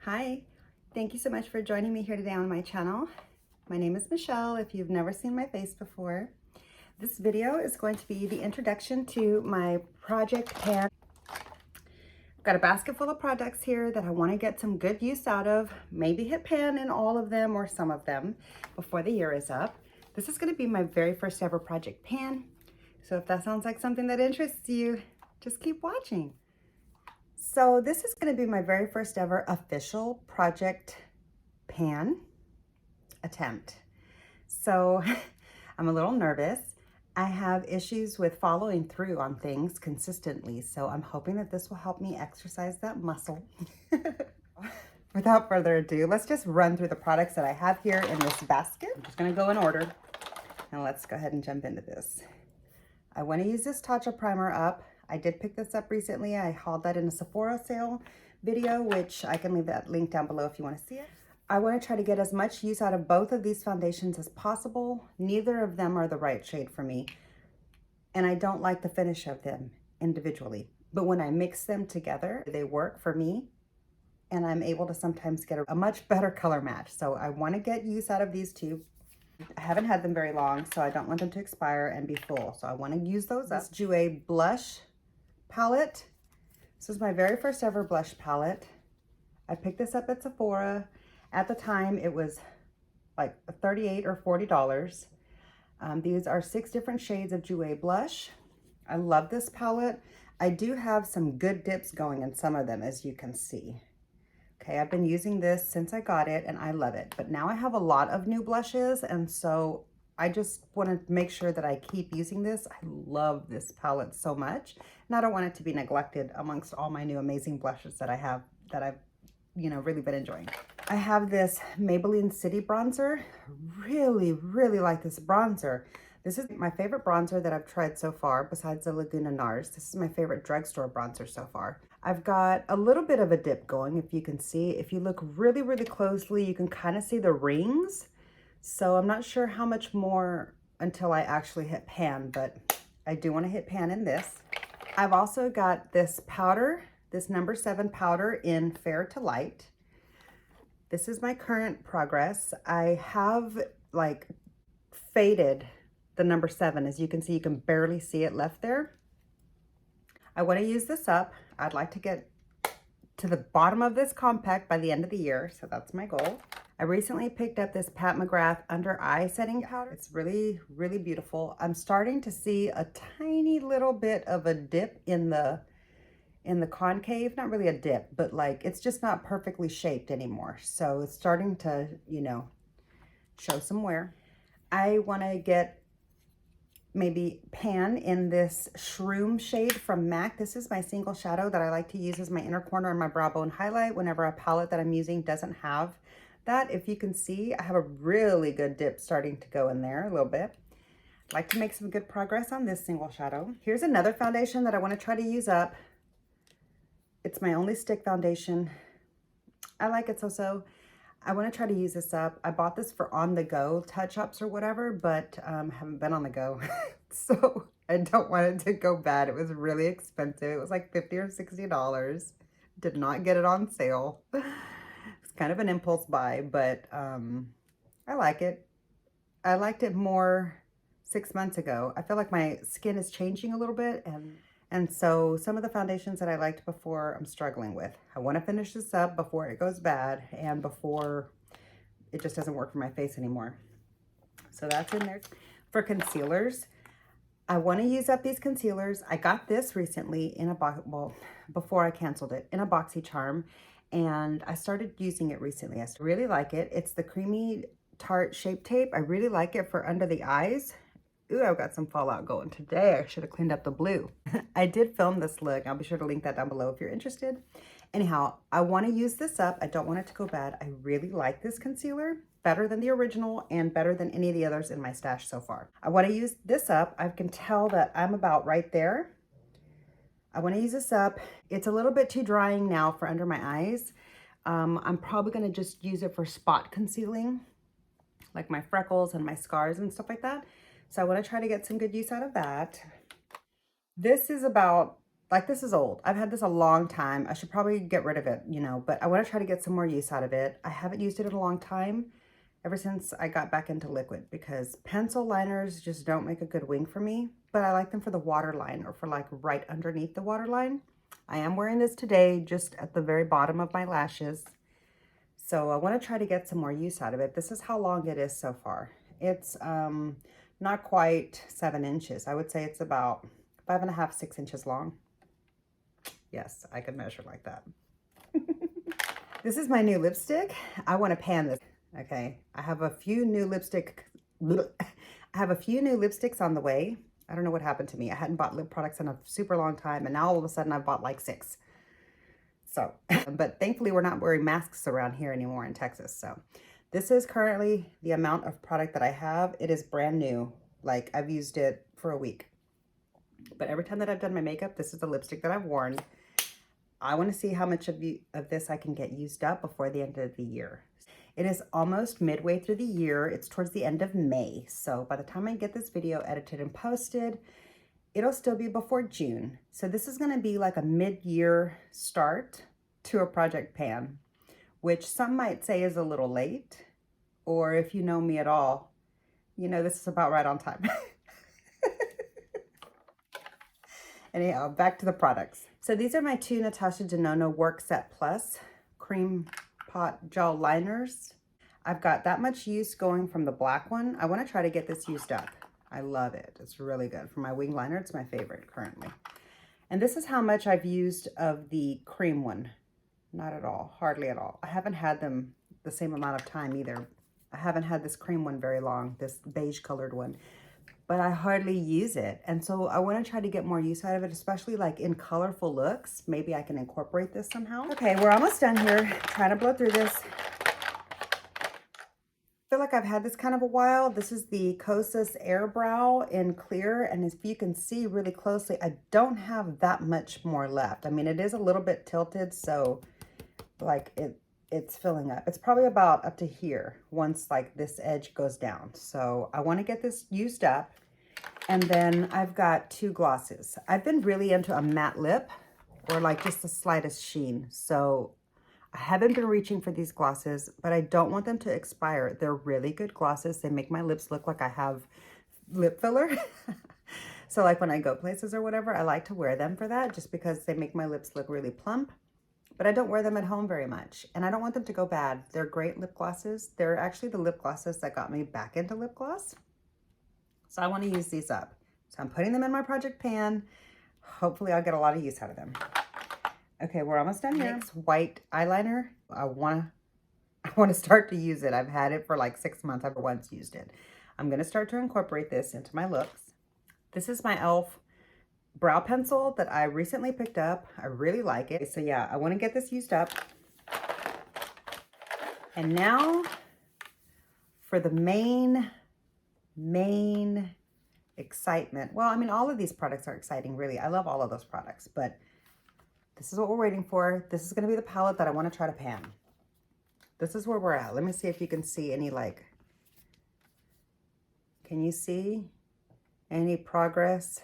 Hi, thank you so much for joining me here today on my channel. My name is Michelle, if you've never seen my face before. This video is going to be the introduction to my project pan. I've got a basket full of products here that I want to get some good use out of, maybe hit pan in all of them or some of them before the year is up. This is going to be my very first ever project pan. So if that sounds like something that interests you, just keep watching. So this is going to be my very first ever official project pan attempt. So I'm a little nervous. I have issues with following through on things consistently, so I'm hoping that this will help me exercise that muscle. Without further ado, let's just run through the products that I have here in this basket. I'm just going to go in order, and let's go ahead and jump into this. I want to use this Tatcha primer up. I did pick this up recently. I hauled that in a Sephora sale video, which I can leave that link down below if you want to see it. I want to try to get as much use out of both of these foundations as possible. Neither of them are the right shade for me, and I don't like the finish of them individually. But when I mix them together, they work for me, and I'm able to sometimes get a much better color match. So I want to get use out of these two. I haven't had them very long, so I don't want them to expire and be full. So I want to use those up. This Jouer blush palette. This is my very first ever blush palette. I picked this up at Sephora. At the time, it was like $38 or $40. These are 6 different shades of Jouer blush. I love this palette. I do have some good dips going in some of them, as you can see. Okay, I've been using this since I got it and I love it. But now I have a lot of new blushes, and so I just want to make sure that I keep using this. I love this palette so much, and I don't want it to be neglected amongst all my new amazing blushes that I have, that I've, really been enjoying. I have this Maybelline City bronzer. Really like this bronzer. This is my favorite bronzer that I've tried so far, besides the Laguna Nars. This is my favorite drugstore bronzer so far. I've got a little bit of a dip going, if you can see. If you look really closely, you can kind of see the rings. So I'm not sure how much more until I actually hit pan, but I do want to hit pan in this. I've also got this powder, this number 7 powder in Fair to Light. This is my current progress. I have like faded the number 7. As you can see, you can barely see it left there. I want to use this up. I'd like to get to the bottom of this compact by the end of the year, so that's my goal. I recently picked up this Pat McGrath under eye setting powder. It's really beautiful. I'm starting to see a tiny little bit of a dip in the concave. Not really a dip, but like it's just not perfectly shaped anymore. So it's starting to, show some wear. I want to get maybe pan in this Shroom shade from MAC. This is my single shadow that I like to use as my inner corner and my brow bone highlight whenever a palette that I'm using doesn't have that. If you can see, I have a really good dip starting to go in there a little bit. I'd like to make some good progress on this single shadow. Here's another foundation that I want to try to use up. It's my only stick foundation. I like it so. I want to try to use this up. I bought this for on-the-go touch-ups or whatever, but haven't been on the go. So I don't want it to go bad. It was really expensive. It was like $50 or $60. Did not get it on sale. It's kind of an impulse buy, but I like it. I liked it more 6 months ago. I feel like my skin is changing a little bit, and so some of the foundations that I liked before, I'm struggling with. I want to finish this up before it goes bad and before it just doesn't work for my face anymore. So that's in there. For concealers, I want to use up these concealers. I got this recently in a box, well, before I canceled it, in a BoxyCharm, and I started using it recently. I really like it. It's the Creamy Tarte Shape Tape. I really like it for under the eyes. Ooh, I've got some fallout going today. I should have cleaned up the blue. I did film this look. I'll be sure to link that down below if you're interested. Anyhow, I want to use this up. I don't want it to go bad. I really like this concealer. Better than the original and better than any of the others in my stash so far. I want to use this up. I can tell that I'm about right there. I want to use this up. It's a little bit too drying now for under my eyes. I'm probably going to just use it for spot concealing, like my freckles and my scars and stuff like that. So I want to try to get some good use out of that. This is about like this is old. I've had this a long time. I should probably get rid of it, you know, but I want to try to get some more use out of it. I haven't used it in a long time, ever since I got back into liquid, because pencil liners just don't make a good wing for me, but I like them for the waterline or for like right underneath the waterline. I am wearing this today just at the very bottom of my lashes. So I want to try to get some more use out of it. This is how long it is so far. It's not quite 7 inches. I would say it's about 5.5, 6 inches long. Yes, I can measure like that. This is my new lipstick. I want to pan this. Okay, I have a few new lipsticks on the way. I don't know what happened to me. I hadn't bought lip products in a super long time, and now all of a sudden I've bought like 6. So, but thankfully we're not wearing masks around here anymore in Texas. So this is currently the amount of product that I have. It is brand new. Like I've used it for a week. But every time that I've done my makeup, this is the lipstick that I've worn. I want to see how much of this I can get used up before the end of the year. It is almost midway through the year. It's towards the end of May. So by the time I get this video edited and posted, it'll still be before June. So this is going to be like a mid-year start to a project pan, which some might say is a little late, or if you know me at all, you know this is about right on time. Anyhow, back to the products. So these are my 2 NATASHA DENONA Work Set Plus Cream Pot Gel Liners. I've got that much use going from the black one. I want to try to get this used up. I love it. It's really good. For my wing liner, it's my favorite currently. And this is how much I've used of the cream one. Not at all, hardly at all. I haven't had them the same amount of time either. I haven't had this cream one very long, this beige colored one, but I hardly use it. And so I want to try to get more use out of it, especially like in colorful looks. Maybe I can incorporate this somehow. Okay, we're almost done here. Trying to blow through this. I feel like I've had this kind of a while. This is the Kosas Air Brow in clear, and if you can see really closely, I don't have that much more left. I mean, it is a little bit tilted, so like it's filling up. It's probably about up to here once like this edge goes down. So I want to get this used up. And then I've got 2 glosses. I've been really into a matte lip or like just the slightest sheen. So I haven't been reaching for these glosses, but I don't want them to expire. They're really good glosses. They make my lips look like I have lip filler. So like when I go places or whatever, I like to wear them for that just because they make my lips look really plump. But I don't wear them at home very much, and I don't want them to go bad. They're great lip glosses. They're actually the lip glosses that got me back into lip gloss. So I want to use these up. So I'm putting them in my project pan. Hopefully I'll get a lot of use out of them. Okay, we're almost done here. Next, white eyeliner. I want to start to use it. I've had it for like 6 months. I've never once used it. I'm going to start to incorporate this into my looks. This is my e.l.f. brow pencil that I recently picked up. I really like it. So yeah, I want to get this used up. And now for the main excitement. Well, I mean, all of these products are exciting, really. I love all of those products, but this is what we're waiting for. This is going to be the palette that I want to try to pan. This is where we're at. Let me see if you can see any, like, can you see any progress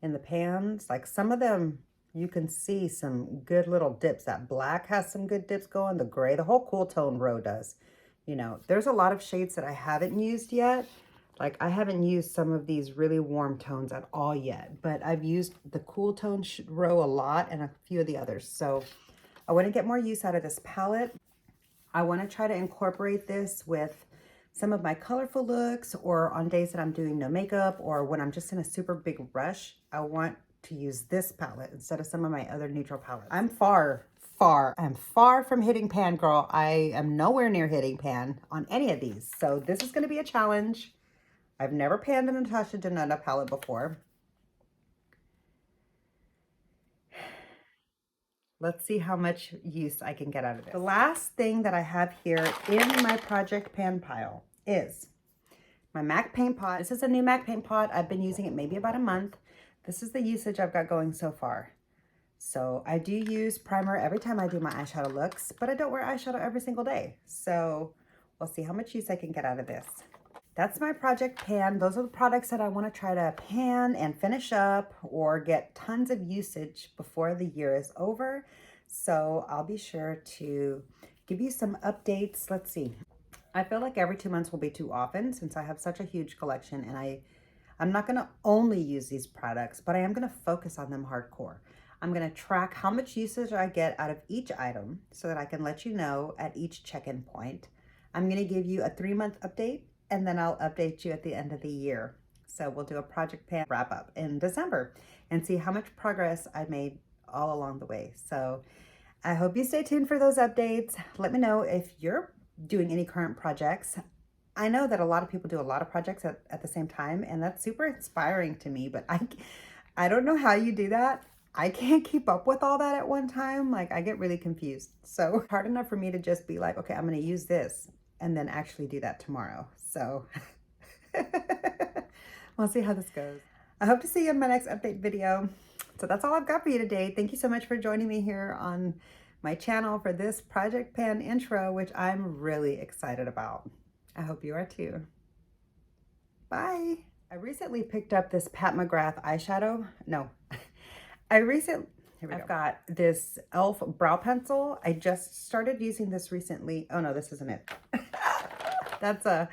in the pans? Like some of them, you can see some good little dips. That black has some good dips going. The gray, the whole cool tone row does. You know, there's a lot of shades that I haven't used yet. Like I haven't used some of these really warm tones at all yet, but I've used the cool tone row a lot and a few of the others. So I want to get more use out of this palette. I want to try to incorporate this with some of my colorful looks, or on days that I'm doing no makeup, or when I'm just in a super big rush, I want to use this palette instead of some of my other neutral palettes. I'm far from hitting pan, girl. I am nowhere near hitting pan on any of these. So this is going to be a challenge. I've never panned a NATASHA DENONA palette before. Let's see how much use I can get out of it. The last thing that I have here in my project pan pile is my MAC paint pot. This is a new MAC paint pot. I've been using it maybe about a month. This is the usage I've got going so far. So I do use primer every time I do my eyeshadow looks, but I don't wear eyeshadow every single day. So we'll see how much use I can get out of this. that's my project pan. Those are the products that I want to try to pan and finish up or get tons of usage before the year is over. So I'll be sure to give you some updates. Let's see. I feel like every 2 months will be too often since I have such a huge collection, and I'm not going to only use these products, but I am going to focus on them hardcore. I'm going to track how much usage I get out of each item so that I can let you know at each check-in point. I'm going to give you a 3-month update, and then I'll update you at the end of the year. So we'll do a project pan wrap up in December and see how much progress I made all along the way. So I hope you stay tuned for those updates. Let me know if you're doing any current projects. I know that a lot of people do a lot of projects at the same time, and that's super inspiring to me, but I don't know how you do that. I can't keep up with all that at one time. Like, I get really confused. So it's hard enough for me to just be like, okay, I'm going to use this and then actually do that tomorrow. So we'll see how this goes. I hope to see you in my next update video. So that's all I've got for you today. Thank you so much for joining me here on my channel for this project pan intro, which I'm really excited about. I hope you are too. Bye. I recently picked up this Pat McGrath eyeshadow. No, I've got this e.l.f. brow pencil. I just started using this recently. Oh no, this isn't it. That's a